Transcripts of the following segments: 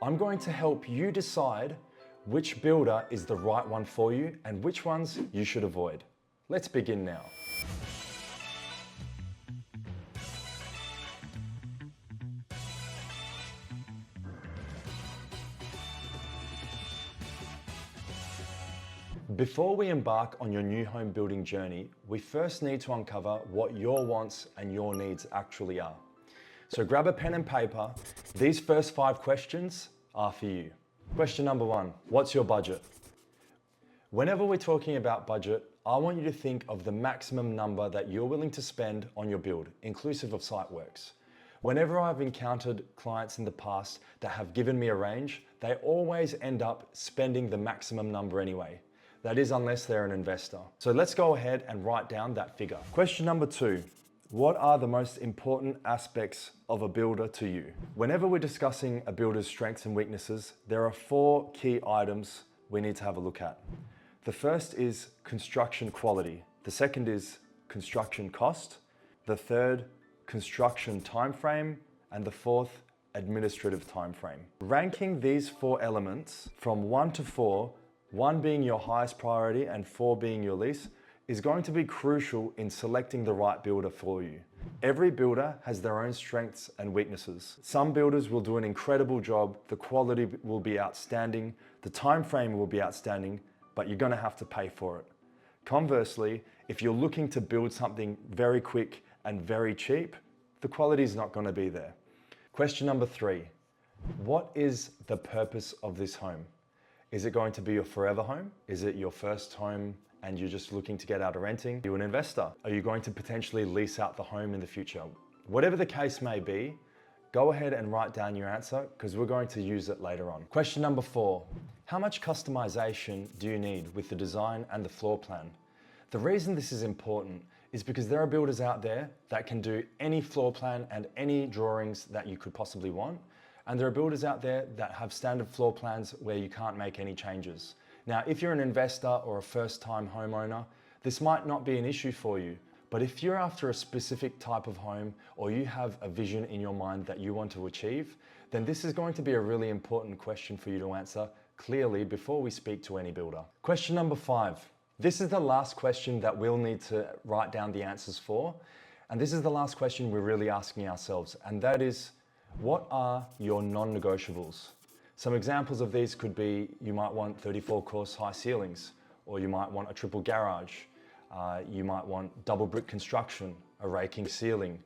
I'm going to help you decide which builder is the right one for you and which ones you should avoid. Let's begin now. Before we embark on your new home building journey, we first need to uncover what your wants and your needs actually are. So grab a pen and paper. These first 5 questions are for you. Question number 1, what's your budget? Whenever we're talking about budget, I want you to think of the maximum number that you're willing to spend on your build, inclusive of site works. Whenever I've encountered clients in the past that have given me a range, they always end up spending the maximum number anyway. That is, unless they're an investor. So let's go ahead and write down that figure. Question number 2, what are the most important aspects of a builder to you? Whenever we're discussing a builder's strengths and weaknesses, there are 4 key items we need to have a look at. The first is construction quality. The second is construction cost. The third, construction timeframe. And the fourth, administrative timeframe. Ranking these 4 elements from 1 to 4, 1 being your highest priority and 4 being your least, is going to be crucial in selecting the right builder for you. Every builder has their own strengths and weaknesses. Some builders will do an incredible job, the quality will be outstanding, the time frame will be outstanding, but you're gonna have to pay for it. Conversely, if you're looking to build something very quick and very cheap, the quality is not gonna be there. Question number 3, what is the purpose of this home? Is it going to be your forever home? Is it your first home and you're just looking to get out of renting? Are you an investor? Are you going to potentially lease out the home in the future? Whatever the case may be, go ahead and write down your answer because we're going to use it later on. Question number 4, how much customization do you need with the design and the floor plan? The reason this is important is because there are builders out there that can do any floor plan and any drawings that you could possibly want. And there are builders out there that have standard floor plans where you can't make any changes. Now, if you're an investor or a first-time homeowner, this might not be an issue for you. But if you're after a specific type of home or you have a vision in your mind that you want to achieve, then this is going to be a really important question for you to answer clearly before we speak to any builder. Question number 5. This is the last question that we'll need to write down the answers for. And this is the last question we're really asking ourselves, and that is, what are your non-negotiables? Some examples of these could be you might want 34-course high ceilings, or you might want a triple garage, you might want double brick construction, a raking ceiling,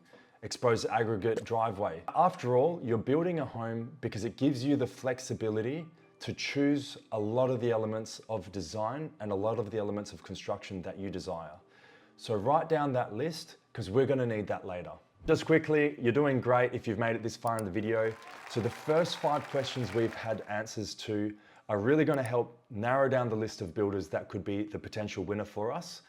exposed aggregate driveway. After all, you're building a home because it gives you the flexibility to choose a lot of the elements of design and a lot of the elements of construction that you desire. So write down that list because we're going to need that later. Just quickly, you're doing great if you've made it this far in the video. So the first 5 questions we've had answers to are really going to help narrow down the list of builders that could be the potential winner for us.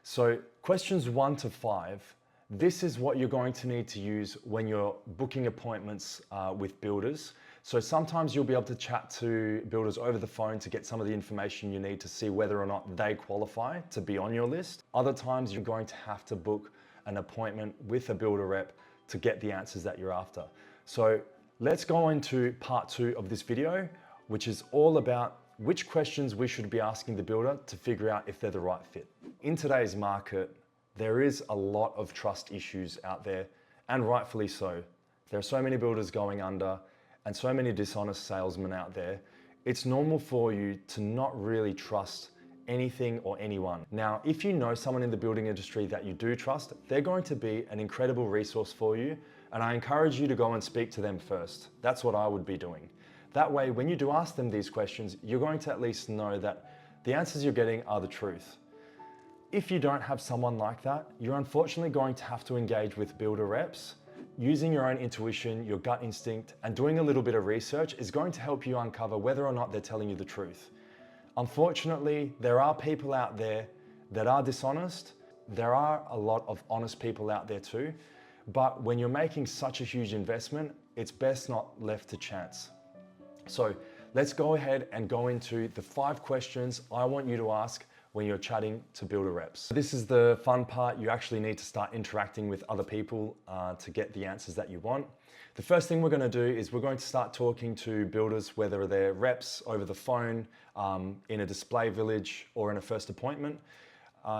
So questions 1 to 5, this is what you're going to need to use when you're booking appointments with builders. So sometimes you'll be able to chat to builders over the phone to get some of the information you need to see whether or not they qualify to be on your list. Other times you're going to have to book an appointment with a builder rep to get the answers that you're after. So let's go into part 2 of this video, which is all about which questions we should be asking the builder to figure out if they're the right fit. In today's market, there is a lot of trust issues out there, and rightfully so. There are so many builders going under and so many dishonest salesmen out there. It's normal for you to not really trust anything or anyone. Now, if you know someone in the building industry that you do trust, they're going to be an incredible resource for you, and I encourage you to go and speak to them first. That's what I would be doing. That way, when you do ask them these questions, you're going to at least know that the answers you're getting are the truth. If you don't have someone like that, you're unfortunately going to have to engage with builder reps. Using your own intuition, your gut instinct, and doing a little bit of research is going to help you uncover whether or not they're telling you the truth. Unfortunately, there are people out there that are dishonest. There are a lot of honest people out there too. But when you're making such a huge investment, it's best not left to chance. So let's go ahead and go into the 5 questions I want you to ask when you're chatting to builder reps. This is the fun part. You actually need to start interacting with other people to get the answers that you want. The first thing we're going to do is we're going to start talking to builders, whether they're reps over the phone, in a display village, or in a first appointment.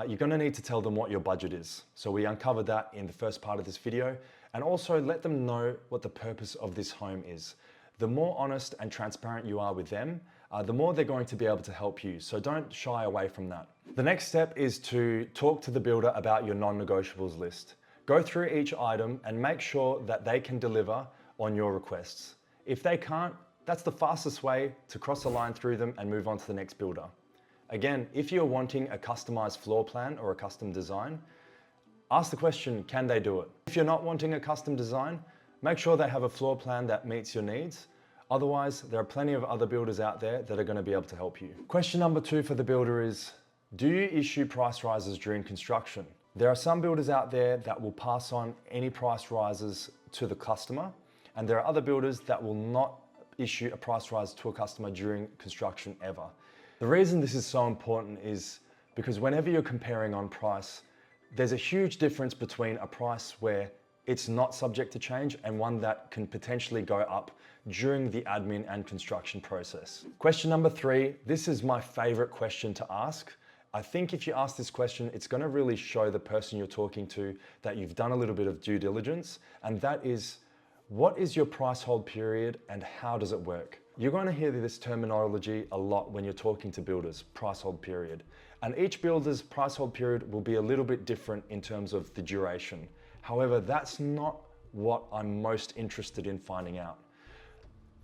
You're going to need to tell them what your budget is. So we uncovered that in the first part of this video, and also let them know what the purpose of this home is. The more honest and transparent you are with them, the more they're going to be able to help you. So don't shy away from that. The next step is to talk to the builder about your non-negotiables list. Go through each item and make sure that they can deliver on your requests. If they can't, that's the fastest way to cross a line through them and move on to the next builder. Again, if you're wanting a customized floor plan or a custom design, ask the question, can they do it? If you're not wanting a custom design, make sure they have a floor plan that meets your needs. Otherwise, there are plenty of other builders out there that are going to be able to help you. Question number 2 for the builder is, do you issue price rises during construction? There are some builders out there that will pass on any price rises to the customer, and there are other builders that will not issue a price rise to a customer during construction ever. The reason this is so important is because whenever you're comparing on price, there's a huge difference between a price where it's not subject to change and one that can potentially go up during the admin and construction process. Question number 3, this is my favorite question to ask. I think if you ask this question, it's going to really show the person you're talking to that you've done a little bit of due diligence, and that is, what is your price hold period and how does it work? You're going to hear this terminology a lot when you're talking to builders, price hold period. And each builder's price hold period will be a little bit different in terms of the duration. However, that's not what I'm most interested in finding out.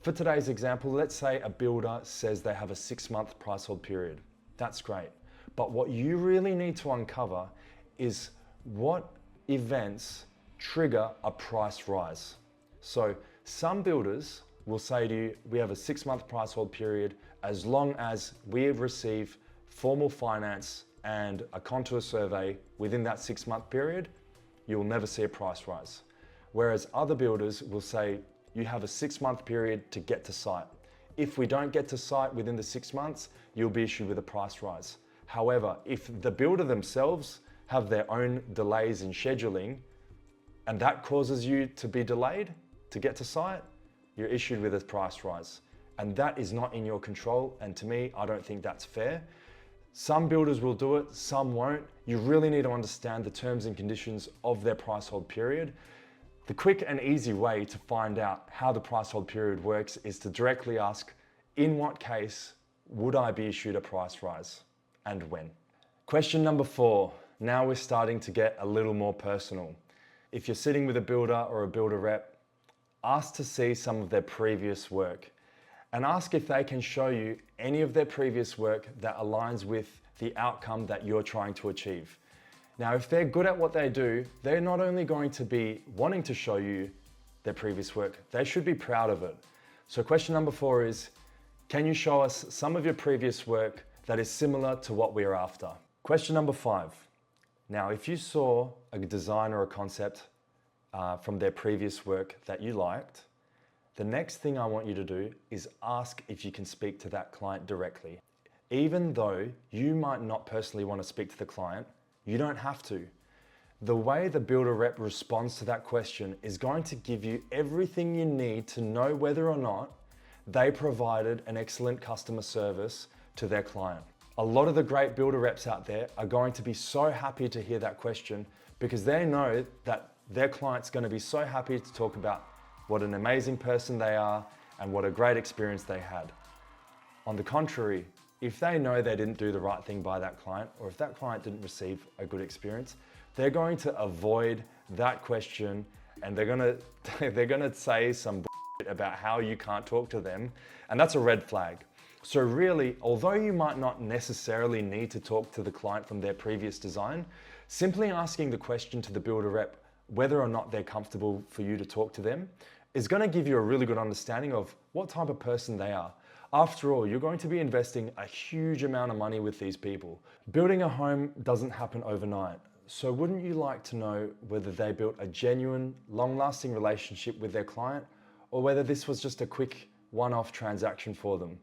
For today's example, let's say a builder says they have a 6-month price hold period. That's great. But what you really need to uncover is what events trigger a price rise. So some builders will say to you, we have a 6-month price hold period as long as we receive formal finance and a contour survey within that 6-month period, you'll never see a price rise. Whereas other builders will say, you have a 6-month period to get to site. If we don't get to site within the 6 months, you'll be issued with a price rise. However, if the builder themselves have their own delays in scheduling and that causes you to be delayed to get to site, you're issued with a price rise. And that is not in your control. And to me, I don't think that's fair. Some builders will do it, some won't. You really need to understand the terms and conditions of their price hold period. The quick and easy way to find out how the price hold period works is to directly ask, in what case would I be issued a price rise and when? Question number 4. Now we're starting to get a little more personal. If you're sitting with a builder or a builder rep, ask to see some of their previous work and ask if they can show you any of their previous work that aligns with the outcome that you're trying to achieve. Now, if they're good at what they do, they're not only going to be wanting to show you their previous work, they should be proud of it. So question number 4 is, can you show us some of your previous work that is similar to what we're after? Question number 5. Now, if you saw a design or a concept from their previous work that you liked, the next thing I want you to do is ask if you can speak to that client directly. Even though you might not personally want to speak to the client, you don't have to. The way the builder rep responds to that question is going to give you everything you need to know whether or not they provided an excellent customer service to their client. A lot of the great builder reps out there are going to be so happy to hear that question because they know that their client's going to be so happy to talk about what an amazing person they are and what a great experience they had. On the contrary, if they know they didn't do the right thing by that client, or if that client didn't receive a good experience, they're going to avoid that question and they're gonna say some bullshit about how you can't talk to them, and that's a red flag. So really, although you might not necessarily need to talk to the client from their previous design, simply asking the question to the builder rep whether or not they're comfortable for you to talk to them is going to give you a really good understanding of what type of person they are. After all, you're going to be investing a huge amount of money with these people. Building a home doesn't happen overnight. So wouldn't you like to know whether they built a genuine, long-lasting relationship with their client, or whether this was just a quick one-off transaction for them?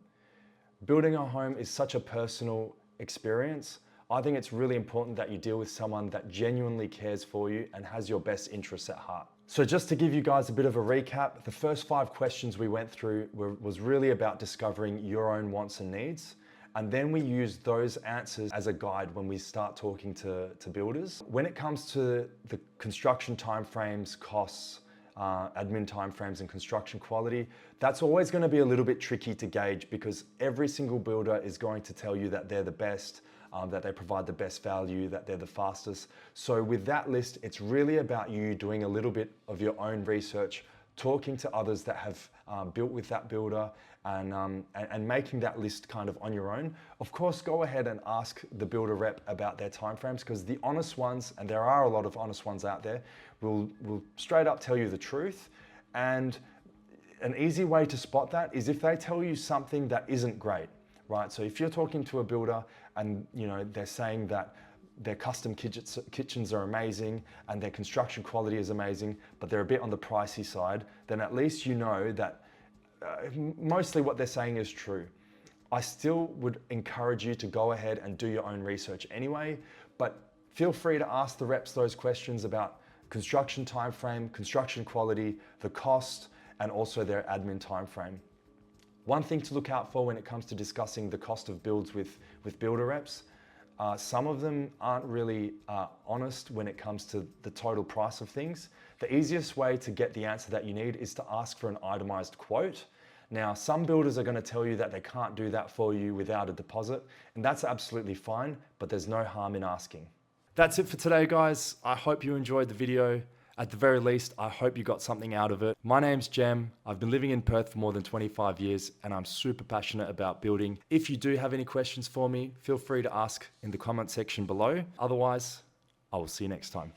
Building a home is such a personal experience. I think it's really important that you deal with someone that genuinely cares for you and has your best interests at heart. So just to give you guys a bit of a recap, the first 5 questions we went through was really about discovering your own wants and needs. And then we use those answers as a guide when we start talking to builders. When it comes to the construction timeframes, costs, admin timeframes and construction quality, that's always going to be a little bit tricky to gauge because every single builder is going to tell you that they're the best, that they provide the best value, that they're the fastest. So with that list, it's really about you doing a little bit of your own research, talking to others that have built with that builder and making that list kind of on your own. Of course, go ahead and ask the builder rep about their timeframes because the honest ones, and there are a lot of honest ones out there, will straight up tell you the truth. And an easy way to spot that is if they tell you something that isn't great, right? So if you're talking to a builder and they're saying that their custom kitchens are amazing and their construction quality is amazing, but they're a bit on the pricey side, then at least you know that mostly what they're saying is true. I still would encourage you to go ahead and do your own research anyway, but feel free to ask the reps those questions about construction timeframe, construction quality, the cost, and also their admin timeframe. One thing to look out for when it comes to discussing the cost of builds with builder reps, some of them aren't really honest when it comes to the total price of things. The easiest way to get the answer that you need is to ask for an itemized quote. Now, some builders are going to tell you that they can't do that for you without a deposit, and that's absolutely fine, but there's no harm in asking. That's it for today, guys. I hope you enjoyed the video. At the very least, I hope you got something out of it. My name's Jem. I've been living in Perth for more than 25 years and I'm super passionate about building. If you do have any questions for me, feel free to ask in the comment section below. Otherwise, I will see you next time.